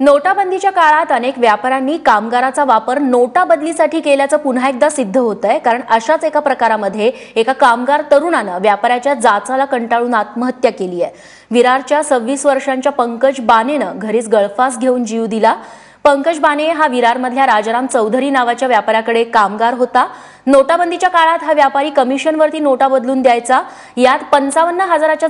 नोटाबंदीच्या काळात अनेक व्यापाऱ्यांनी कामगाराचा वापर नोटा बदलीसाठी केल्याचं पुन्हा एकदा सिद्ध होतंय। कारण अशाच एका प्रकारामध्ये एका कामगार तरुणानं व्यापाऱ्याच्या जाचाला कंटाळून आत्महत्या केली आहे। विरारच्या 26 वर्षांच्या पंकज बानेनं घरीच गळफास घेऊन जीव दिला। पंकज बाने हा विरारमधल्या राजाराम चौधरी नावाच्या व्यापाऱ्याकडे कामगार होता। नोटाबंदीच्या काळात हा व्यापारी कमिशनवरती नोटा बदलून द्यायचा। यात 55,000च्या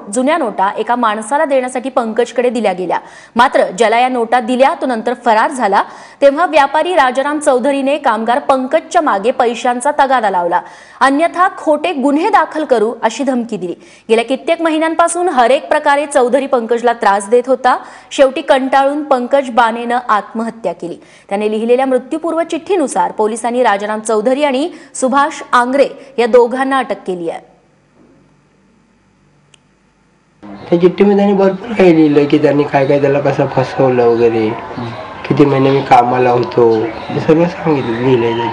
जुन्या नोटा एका माणसाला देण्यासाठी पंकजकडे दिल्या गेल्या। मात्र ज्याला या नोटा दिल्या तो नंतर फरार झाला। तेव्हा व्यापारी राजाराम चौधरीने कामगार पंकजच्या मागे पैशांचा तगादा लावला, अन्यथा खोटे गुन्हे दाखल करू अशी धमकी दिली। गेल्या कित्येक महिन्यांपासून हरेक प्रकारे चौधरी पंकजला त्रास देत होता। शेवटी कंटाळून पंकज बानेनं आत्महत्या केली। त्याने लिहिलेल्या मृत्यूपूर्व चिठ्ठीनुसार पोलिसांनी राजाराम चौधरी आणि सुभाष आंग्रे या दोघांना अटक केली आहे। त्या चिठ्ठीमध्ये त्यांनी भरपूर काही लिहिलं की त्यांनी काय काय त्याला कसं फसवलं वगैरे, किती महिने मी कामाला होतो हे सर्व सांगितलं लिहिलंय।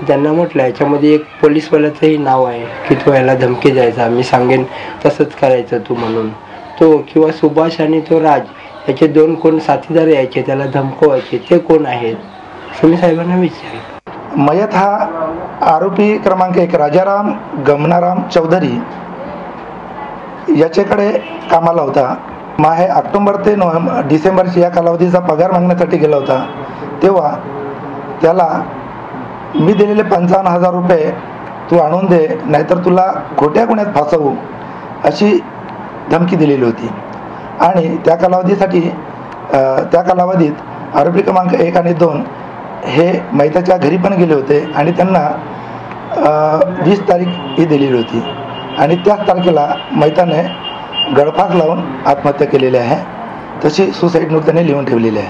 त्यांना म्हटलं याच्यामध्ये एक पोलीसवाल्याचंही नाव आहे की तो याला धमकी द्यायचा, मी सांगेन तसंच करायचं तू म्हणून। तो किंवा सुभाष आणि तो राज याचे दोन कोण साथीदार यायचे त्याला धमकवायचे, ते कोण आहेत असं मी साहेबांना विचारलं। मयत हा आरोपी क्रमांक 1 राजाराम गमनाराम चौधरी याच्याकडे कामाला होता। माहे ऑक्टोबर ते डिसेंबरच्या या कालावधीचा पगार मागण्यासाठी गेला होता। तेव्हा त्याला मी दिलेले 55,000 रुपये तू आणून दे, नाहीतर तुला खोट्या गुन्ह्यात फसवू अशी धमकी दिलेली होती। आणि त्या कालावधीत आरोपी क्रमांक 1 आणि 2 हे मैताच्या घरी पण गेले होते आणि त्यांना 20 तारीख ही दिलेली होती आणि त्याच तारखेला मैताने गळफास लावून आत्महत्या केलेली आहे। तशी सुसाईड नोट त्याने लिहून ठेवलेली आहे।